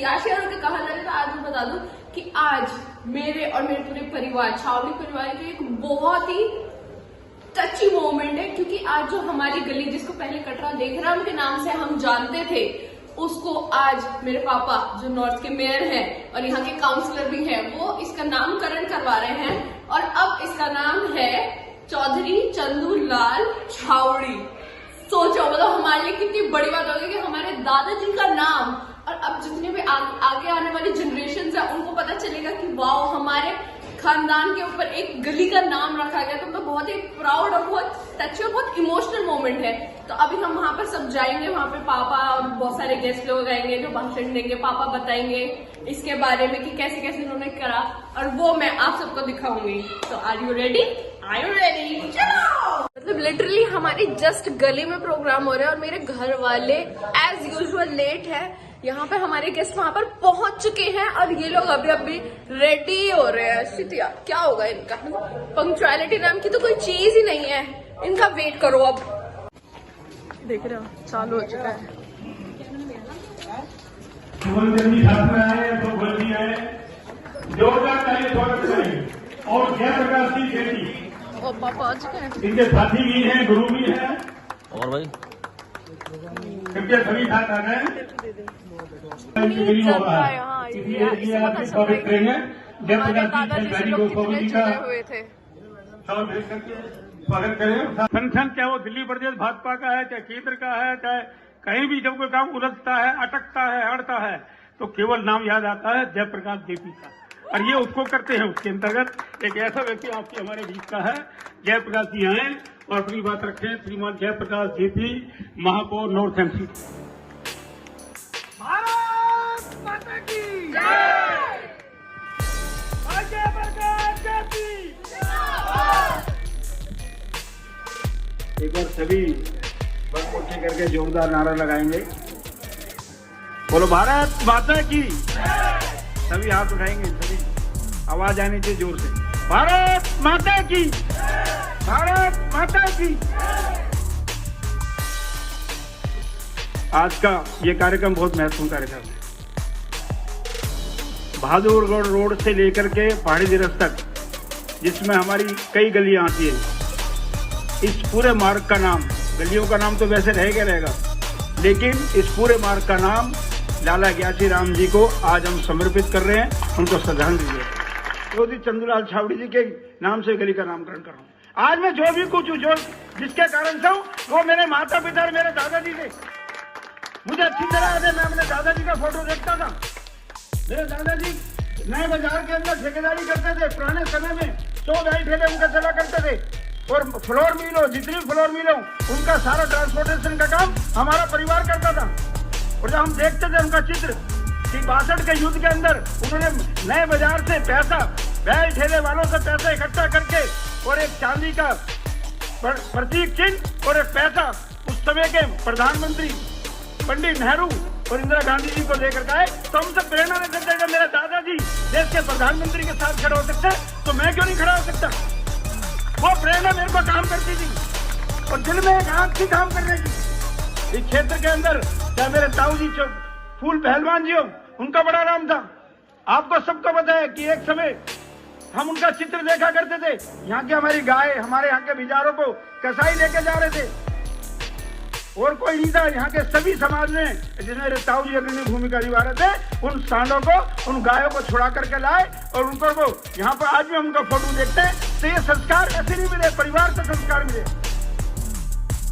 रियाशी और उनके कहा जा रहा है, तो आज मैं बता दूं कि आज मेरे और मेरे पूरे परिवार, छावनी परिवार के एक बहुत ही टची मोमेंट है, क्योंकि आज जो हमारी गली, जिसको पहले कटरा देघराम के नाम से हम जानते थे, उसको आज मेरे पापा जो नॉर्थ के मेयर हैं और यहाँ के काउंसलर भी हैं, वो इसका नामकरण करवा रहे हैं और अब इसका नाम है चौधरी चंदूलाल छावड़ी। सोचो, मतलब हमारे लिए कितनी बड़ी बात होगी कि हमारे दादाजी का नाम, और अब जितने भी आगे आने वाली जनरेशन है उनको पता चलेगा कि वाओ, हमारे खानदान के ऊपर एक गली का नाम रखा गया। तो बहुत ही प्राउड और बहुत टची और बहुत इमोशनल मोमेंट है। तो अभी हम वहां पर सब जाएंगे, वहां पे पापा और बहुत सारे गेस्ट लोग आएंगे जो भाषण देंगे, पापा बताएंगे इसके बारे में कि कैसे कैसे उन्होंने करा, और वो मैं आप सबको दिखाऊंगी। तो are you ready? Are you ready? चलो। मतलब लिटरली हमारी जस्ट गली में प्रोग्राम हो रहा है और मेरे घर वाले एज यूजुअल लेट है। यहाँ पे हमारे गेस्ट वहां पर पहुंच चुके हैं और ये लोग अभी रेडी हो रहे हैं। शितिया, क्या होगा इनका? पंक्चुअलिटी नाम की तो कोई चीज ही नहीं है, इनका वेट करो। अब देख रहे हो, चालू हो चुका है। जोरदार ताली स्वागत करें। और जयप्रकाश की बेटी और पापा आ चुके हैं, इनके साथी भी हैं, गुरु भी हैं, और भाई कृपया सभी साथ आ गए। स्वागत करेंगे जयप्रकाश जी को, स्वागत करें। संगठन चाहे वो दिल्ली प्रदेश भाजपा का है, चाहे केंद्र का है, चाहे कहीं भी जब कोई काम उलझता है, अटकता है, अड़ता है, तो केवल नाम याद आता है जयप्रकाश जेपी का, और ये उसको करते हैं। उसके अंतर्गत एक ऐसा व्यक्ति आपके हमारे बीच का है, जयप्रकाश जी आए और अपनी बात रखें। श्रीमान जयप्रकाश जेपी, महापौर नॉर्थ एमसी। भारत माता की जय। जयप्रकाश जेपी। एक बार सभी बड़ मुट्ठी करके जोरदार नारा लगाएंगे। बोलो भारत माता की। सभी हाथ उठाएंगे, सभी आवाज आनी चाहिए जोर से। भारत माता की, भारत माता की। आज का ये कार्यक्रम बहुत महत्वपूर्ण कार्यक्रम है। बहादुरगढ़ रोड से लेकर के पहाड़ी दिरस तक, जिसमें हमारी कई गलियां आती है, इस पूरे मार्ग का नाम, गलियों का नाम तो वैसे रहेगा, लेकिन इस पूरे मार्ग का नाम लाला ग्यासी राम जी को आज हम समर्पित कर रहे हैं, उनको श्रद्धांजलि दे रहे हैं। चौधरी चंदूलाल छावड़ी जी के नाम से गली का नामकरण कर रहा हूँ। आज मैं जो भी कुछ हूँ, जो जिसके कारण से हूँ, वो मेरे माता पिता और मेरे दादाजी थे। मुझे अच्छी तरह याद है, मैं अपने दादाजी का फोटो देखता था। मेरे दादाजी नए बाजार के अंदर ठेकेदारी करते थे। पुराने समय में 100 गाड़ी ठेले उनका चला करते थे, और फ्लोर मिल हो, जितनी फ्लोर मिल हो, उनका सारा ट्रांसपोर्टेशन का काम हमारा परिवार करता था। और जब हम देखते थे उनका चित्र कि 62 के युद्ध के अंदर उन्होंने नए बाजार से पैसा, बैल ठेले वालों से पैसा इकट्ठा करके, और एक चांदी का प्रतीक चिन्ह और एक पैसा उस समय के प्रधानमंत्री पंडित नेहरू और इंदिरा गांधी जी को लेकर के आए। तो हमसे प्रेरणा ले सकते हैं, मेरा दादाजी देश के प्रधानमंत्री के साथ खड़ा हो सकता है, तो मैं क्यों नहीं खड़ा हो सकता? वो प्रेरणा मेरे को काम करती थी, और दिल में एक आंख थी काम करने की। इस क्षेत्र के अंदर चाहे मेरे ताऊ जी फूल पहलवान जी हो, उनका बड़ा नाम था। आपको सबको पता है कि एक समय हम उनका चित्र देखा करते थे। यहाँ की हमारी गाय, हमारे यहाँ के बिजारों को कसाई लेके जा रहे थे, और कोई नहीं था। यहाँ के सभी समाज ने, जिसमें मेरे ताऊ जी अग्रणी भूमिका निभा रहे थे, उन सांडों को, उन गायों को छुड़ा करके लाए, और उनको वो यहाँ पर आज भी हम उनका फोटो देखते हैं। तो ये संस्कार ऐसे नहीं मिले, परिवार से संस्कार मिले।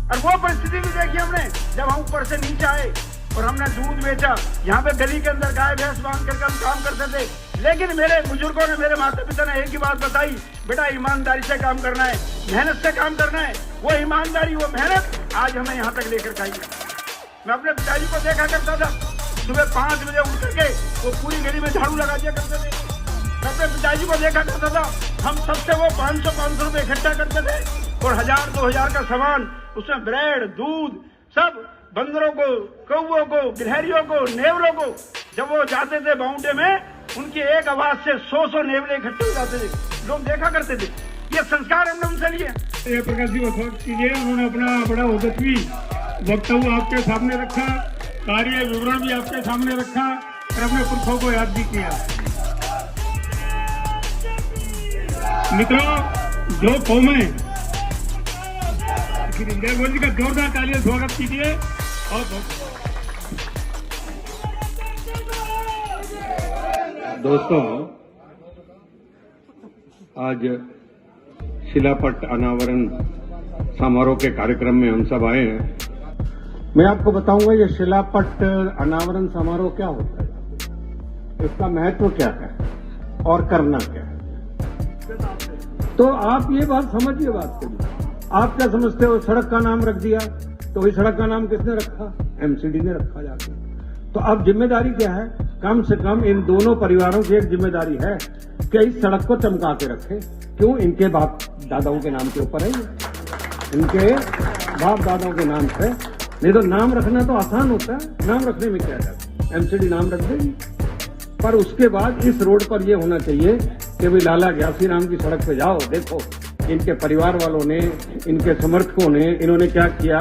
और वो परिस्थिति भी देखी हमने जब हम ऊपर से नीचे आए और हमने दूध बेचा। यहाँ पे गली के अंदर गाय भैंस बांध करके हम काम करते थे, लेकिन मेरे बुजुर्गों ने, मेरे माता पिता ने एक ही बात बताई, बेटा ईमानदारी से काम करना है, मेहनत से काम करना है। वो ईमानदारी, वो मेहनत आज हमें यहाँ तक लेकर आई। मैं अपने पिताजी को देखा करता था, सुबह 5 बजे उठ करके वो पूरी गली में झाड़ू लगा दिया करते थे। मैं अपने पिताजी को देखा करता था, हम सबसे वो 500 रुपए इकट्ठा करते थे, और 1000-2000 का सामान, उसमें ब्रेड, दूध, सब बंदरों को, कौओं को, गिलहरियों को, नेवलों को, जब वो जाते थे बाउंडे में, उनकी एक आवाज से 100 नेवले इकट्ठे हो जाते थे। लोग देखा करते थे। ये संस्कार हमने उनसे लिए। प्रकाश जी कीजिए, उन्होंने अपना बड़ा ओजस्वी वक्तव्य आपके सामने रखा, कार्य विवरण भी आपके सामने रखा, और अपने पुरखों को याद भी किया। मित्रों, जो कौमें श्री इंदिरा गांधी का जोरदार तालियां स्वागत कीजिए। और दोस्तों, आज शिलापट अनावरण समारोह के कार्यक्रम में हम सब आए हैं। मैं आपको बताऊंगा ये शिलापट अनावरण समारोह क्या होता है, इसका महत्व क्या है और करना क्या है। तो आप ये बात समझिए, बात करिए। आप क्या समझते हो, सड़क का नाम रख दिया तो वही सड़क का नाम किसने रखा? एमसीडी ने रखा जाके। तो अब जिम्मेदारी क्या है? कम से कम इन दोनों परिवारों की एक जिम्मेदारी है कि इस सड़क को चमका के रखें। क्यों? इनके बाप दादाओं के नाम के ऊपर है, इनके बाप दादाओं के नाम से। नहीं तो नाम रखना तो आसान होता है, नाम रखने में क्या है, एमसीडी नाम रख देंगे। पर उसके बाद इस रोड पर यह होना चाहिए कि भाई लाला घ्यासी राम की सड़क पे जाओ, देखो इनके परिवार वालों ने, इनके समर्थकों ने, इन्होंने क्या किया।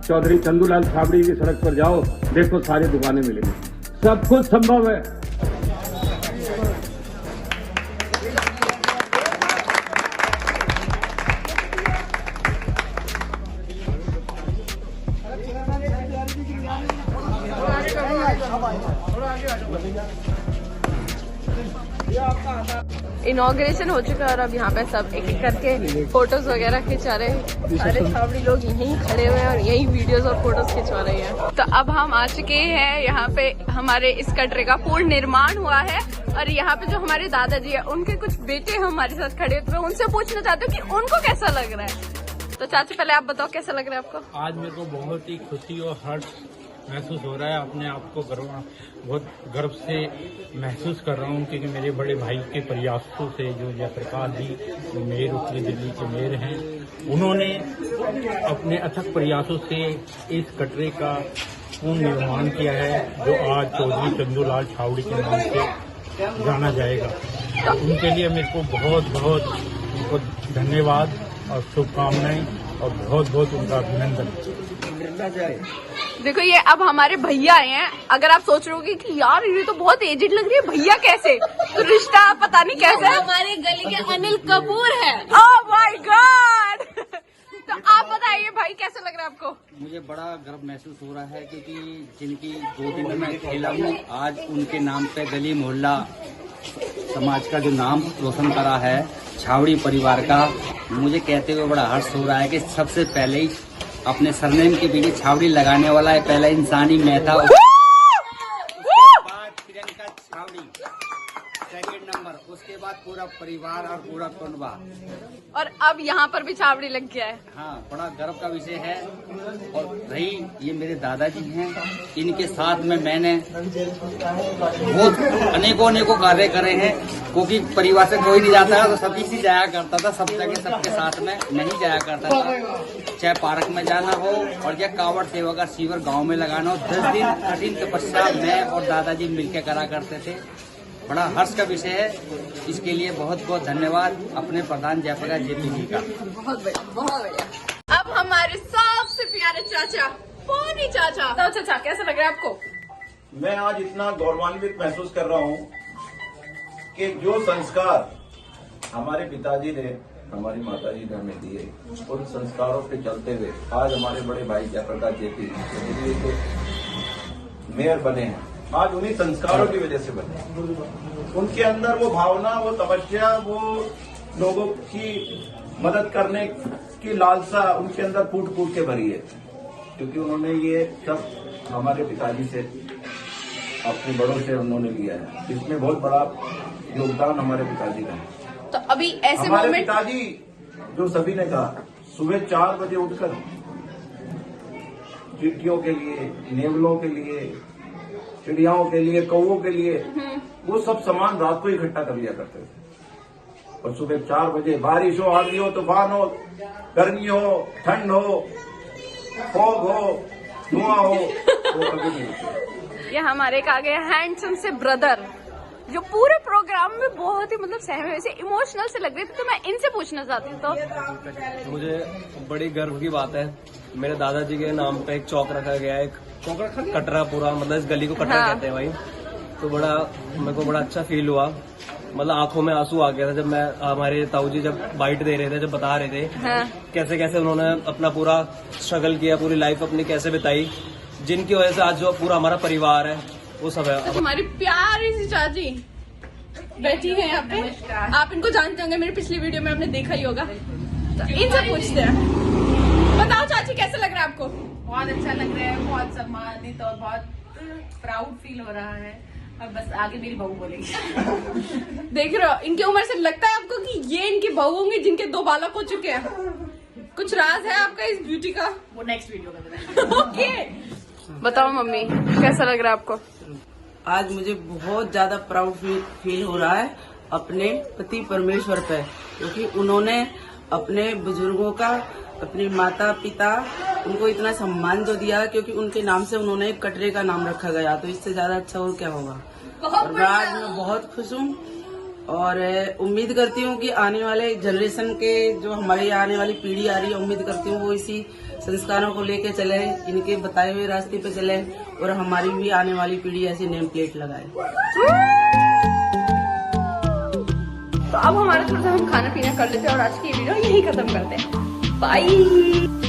चौधरी चंदूलाल छाबड़ी की सड़क पर जाओ, देखो सारी दुकानें मिलेंगी, सब कुछ संभव है। इनॉग्रेशन हो चुका है और अब यहाँ पे सब एक एक करके फोटोज वगैरह खिंचा रहे हैं। सारे छावड़ी लोग यहीं खड़े हुए हैं और यहीं वीडियोस और फोटोज खिंचवा रहे हैं। तो अब हम आ चुके हैं यहाँ पे, हमारे इस कटरे का पूर्ण निर्माण हुआ है और यहाँ पे जो हमारे दादाजी है उनके कुछ बेटे हमारे साथ खड़े हैं। तो मैं उनसे पूछना चाहती हूँ कि उनको कैसा लग रहा है। तो चाची पहले आप बताओ कैसा लग रहा है आपको? आज मेरे को बहुत ही खुशी और हर्ष महसूस हो रहा है। अपने आप को बहुत गर्व से महसूस कर रहा हूँ क्योंकि मेरे बड़े भाई के प्रयासों से जो जयप्रकाश जी मेयर उत्तरी दिल्ली के मेयर हैं, उन्होंने अपने अथक प्रयासों से इस कटरे का पूर्ण निर्माण किया है जो आज चौधरी चंदूलाल छावड़ी के नाम से जाना जाएगा। तो उनके लिए मेरे को बहुत बहुत उनको धन्यवाद और शुभकामनाएं और बहुत बहुत उनका अभिनंदन। देखो ये अब हमारे भैया आए हैं। अगर आप सोच रहे हो कि यार ये तो बहुत एजेड लग रही है, भैया कैसे? तो रिश्ता पता नहीं कैसे हमारे गली के अनिल कपूर है। Oh my God. तो आप बताइए भाई कैसा लग रहा है आपको? मुझे बड़ा गर्व महसूस हो रहा है क्योंकि जिनकी गोदी में मैं खेला हूँ, आज उनके नाम पे गली मोहल्ला समाज का जो नाम रोशन करा है छावड़ी परिवार का, मुझे कहते हुए बड़ा हर्ष हो रहा है कि सबसे पहले ही अपने सरनेम के पीछे छावड़ी लगाने वाला है पहला इंसानी मैं था। प्रियंका छावड़ी सेकंड नंबर, उसके बाद पूरा परिवार और पूरा कुटुंबा, और अब यहाँ पर भी छावड़ी लग गया है। हाँ, बड़ा गर्व का विषय है। और रही ये मेरे दादाजी हैं, इनके साथ में मैंने बहुत अनेकों कार्य करे हैं क्योंकि परिवार से कोई नहीं जाता है तो सभी से जाया करता था, सब जगह सबके साथ में नहीं जाया करता था। चाहे पार्क में जाना हो और या कावड़ सेवा का शिविर गाँव में लगाना हो, 10 दिन कठिन तपस्या मैं और दादाजी मिलकर करा करते थे। बड़ा हर्ष का विषय है। इसके लिए बहुत बहुत धन्यवाद अपने प्रधान जयप्रकाश जेपी जी का। बहुत बढ़िया, बहुत बढ़िया। अब हमारे सबसे प्यारे चाचा, पोनी चाचा। तो चाचा कैसा लग रहा है आपको? मैं आज इतना गौरवान्वित महसूस कर रहा हूँ कि जो संस्कार हमारे पिताजी ने, हमारी माताजी ने हमें दिए, उन संस्कारों पे चलते हुए आज हमारे बड़े भाई जयप्रकाश जेपी दिल्ली के मेयर बने हैं। आज उन्हीं संस्कारों की वजह से बने। उनके अंदर वो भावना, वो तपस्या, वो लोगों की मदद करने की लालसा उनके अंदर फूट फूट के भरी है, क्योंकि उन्होंने ये सब हमारे पिताजी से, अपने बड़ों से उन्होंने लिया है। इसमें बहुत बड़ा योगदान हमारे पिताजी का है। तो अभी ऐसे हमारे मोमेंट, पिताजी जो सभी ने कहा, सुबह 4 बजे उठकर चींटियों के लिए, नेवलों के लिए, चिड़ियाओं के लिए, कौवों के लिए वो सब सामान रात को इकट्ठा कर लिया करते थे। और सुबह 4 बजे बारिश हो, आंधी हो, तूफान हो, गर्मी हो, ठंड हो, फॉग हो, धुआं हो, वो कभी नहीं होते। ये हमारे एक आ गए हैंडसम से ब्रदर जो पूरे प्रोग्राम में बहुत ही मतलब सहमे से इमोशनल से लग रहे थे। तो मैं इनसे पूछना चाहती हूँ। तो मुझे बड़ी गर्व की बात है, मेरे दादाजी के नाम पे एक चौक रखा गया है, एक चौक रखा कटरा पूरा, मतलब इस गली को कटरा कहते हैं भाई। तो मेरे को बड़ा अच्छा फील हुआ। मतलब आंखों में आंसू आ गया था जब मैं हमारे ताऊ जी जब बाइट दे रहे थे, जब बता रहे थे कैसे कैसे उन्होंने अपना पूरा स्ट्रगल किया, पूरी लाइफ अपनी कैसे बिताई, जिनकी वजह से आज जो पूरा हमारा परिवार है वो सब है। तो हमारी प्यारी सी चाची बैठी है यहाँ पे, आप इनको जानते होंगे, मेरी पिछली वीडियो में आपने देखा ही होगा। तो इनसे पूछते हैं, बताओ चाची कैसा लग रहा है आपको? बहुत अच्छा लग रहा है, बहुत सम्मानित और बहुत प्राउड फील हो रहा है। और बस आगे मेरी बहू बोलेगी। देख रहे हो, इनकी उम्र से लगता है आपको कि ये इनकी बहू होंगी जिनके 2 बालक हो चुके हैं। कुछ राज है आपका इस ब्यूटी का? वो नेक्स्ट वीडियो में बताएंगे। ओके, बताओ मम्मी कैसा लग रहा है आपको? आज मुझे बहुत ज्यादा प्राउड फील हो रहा है अपने पति परमेश्वर पे, क्योंकि उन्होंने अपने बुजुर्गों का, अपने माता पिता, उनको इतना सम्मान जो दिया, क्योंकि उनके नाम से उन्होंने एक कटरे का नाम रखा गया, तो इससे ज्यादा अच्छा और क्या होगा। और आज मैं बहुत खुश हूँ और उम्मीद करती हूँ कि आने वाले जनरेशन के जो हमारी आने वाली पीढ़ी आ रही है, उम्मीद करती हूँ वो इसी संस्कारों को लेके चले, इनके बताए हुए रास्ते पे चले और हमारी भी आने वाली पीढ़ी ऐसी नेम प्लेट लगाए। तो अब हमारा थोड़ा सा हम खाना पीना कर लेते हैं और आज की वीडियो यही खत्म करते हैं। बाय।